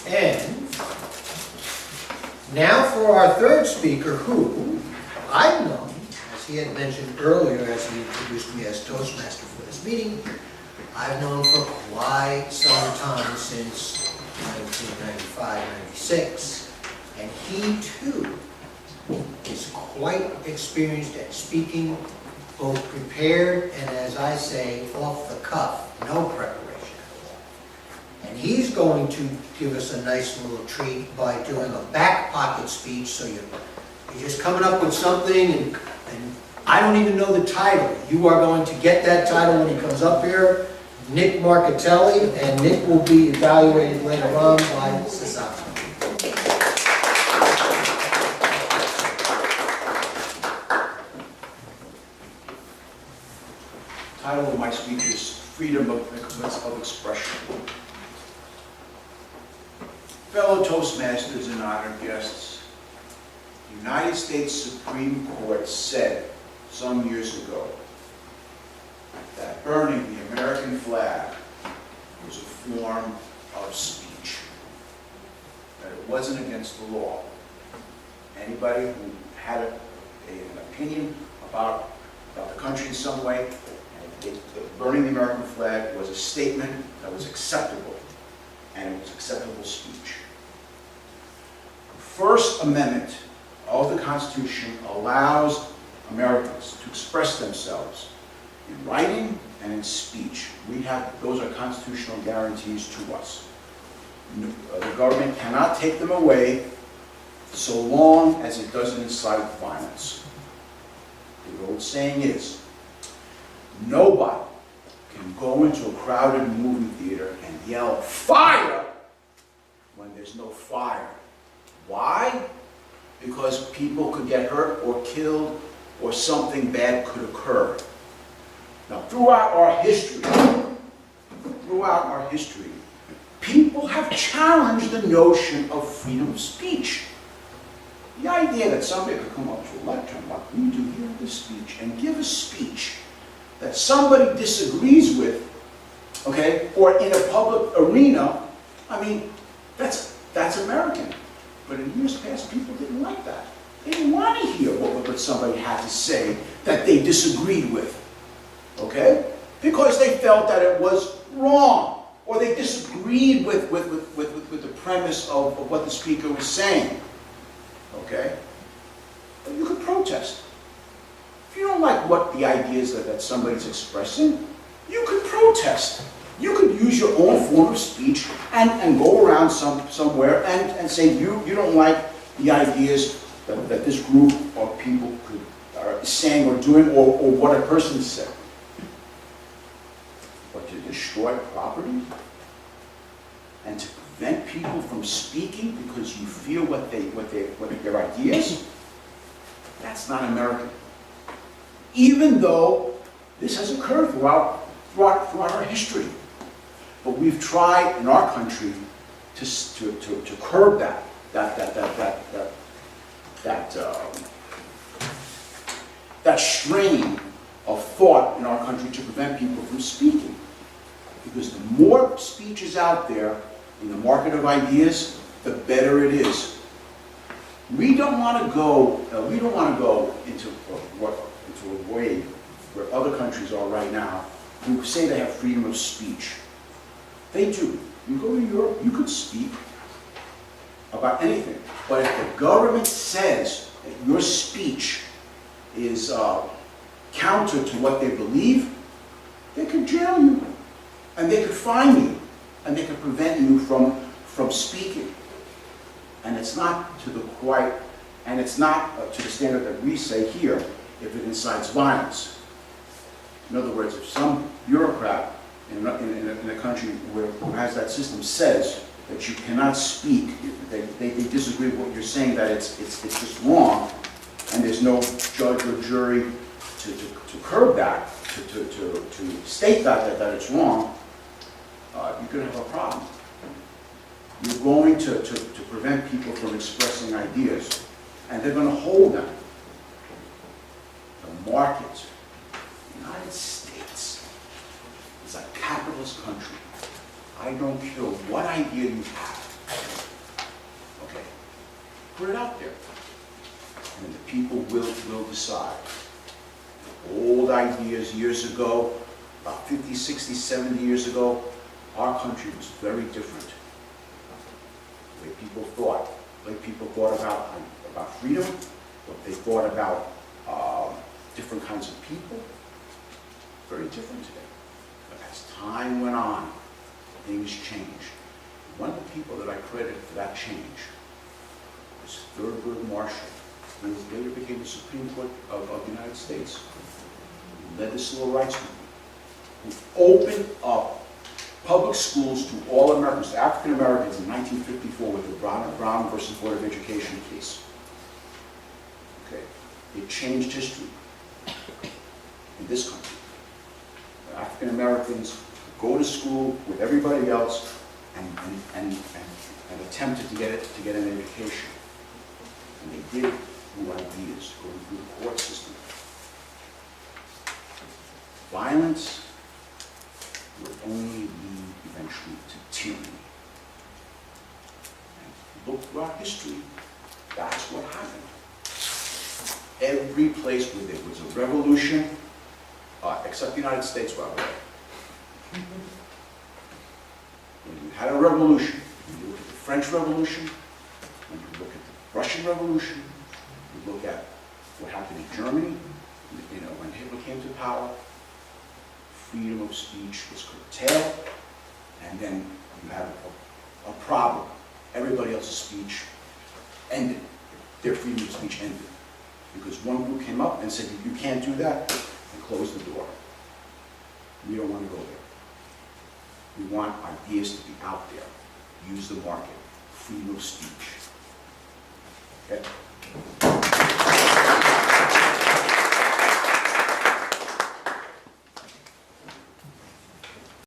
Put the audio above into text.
And now for our third speaker, who I've known, as he had mentioned earlier as he introduced me as Toastmaster for this meeting, I've known for quite some time, since 1995, 96, and he too is quite experienced at speaking, both prepared and, as I say, off the cuff, no preparation at all. And he's going to give us a nice little treat by doing a back pocket speech, so you're just coming up with something, and I don't even know the title. You are going to get that title when he comes up here, Nick Marcattili, and Nick will be evaluated later on by Sasaki. The title of my speech is Freedom of Expression. Fellow Toastmasters and honored guests, the United States Supreme Court said some years ago that burning the American flag was a form of speech, that it wasn't against the law. Anybody who had an opinion about the country in some way, burning the American flag was a statement that was acceptable, and it was acceptable speech. The First Amendment of the Constitution allows Americans to express themselves in writing and in speech. Those are constitutional guarantees to us. The government cannot take them away so long as it doesn't incite violence. The old saying is, nobody can go into a crowded movie theater and yell, "Fire!" when there's no fire. Why? Because people could get hurt or killed, or something bad could occur. Now, throughout our history, people have challenged the notion of freedom of speech. The idea that somebody could come up to a lectern like we do here in this speech and give a speech that somebody disagrees with, okay, or in a public arena, I mean, that's American. But in years past, people didn't like that. They didn't want to hear what somebody had to say that they disagreed with, okay? Because they felt that it was wrong, or they disagreed with the premise of what the speaker was saying, okay? But you could protest. If you don't like what the ideas that somebody's expressing, you could protest. You could use your own form of speech and go around somewhere and say you don't like the ideas that this group of people are saying or doing, or what a person said. But to destroy property and to prevent people from speaking because you feel what their ideas, that's not American. Even though this has occurred throughout our history. But we've tried in our country to curb that strain of thought in our country to prevent people from speaking. Because the more speech is out there in the market of ideas, the better it is. We don't want to go into a way where other countries are right now who say they have freedom of speech. They do. You go to Europe, you could speak about anything. But if the government says that your speech is counter to what they believe, they could jail you, and they could fine you, and they could prevent you from speaking. And it's not to the standard that we say here if it incites violence. In other words, if some bureaucrat in a country who has that system says that you cannot speak, they disagree with what you're saying, that it's just wrong, and there's no judge or jury to curb that, to state that it's wrong, you're going to have a problem. You're going to prevent people from expressing ideas, and they're going to hold them. The market, the United States, is a capitalist country. I don't care what idea you have. Put it out there. And the people will decide. Old ideas years ago, about 50, 60, 70 years ago, our country was very different. The way people thought. The way people thought about freedom, what they thought about different kinds of people. Very different today. But as time went on, things changed. One of the people that I credit for that change was Thurgood Marshall, who later became the Supreme Court of the United States, who led the Civil Rights Movement, who opened up public schools to all Americans, to African Americans in 1954 with the Brown versus Board of Education case. Okay, it changed history in this country. African Americans go to school with everybody else and attempted to get an education. And they did it through ideas, going through the court system. Violence will only lead eventually to tyranny. And look throughout history, that's what happened. Every place where there was a revolution, except the United States, by the way. When you had a revolution, when you look at the French Revolution, when you look at the Russian Revolution, you look at what happened in Germany, when Hitler came to power, freedom of speech was curtailed, and then you had a problem. Everybody else's speech ended. Their freedom of speech ended. Because one group came up and said, you can't do that, and closed the door. We don't want to go there. We want ideas to be out there. Use the market. Freedom of speech. Okay?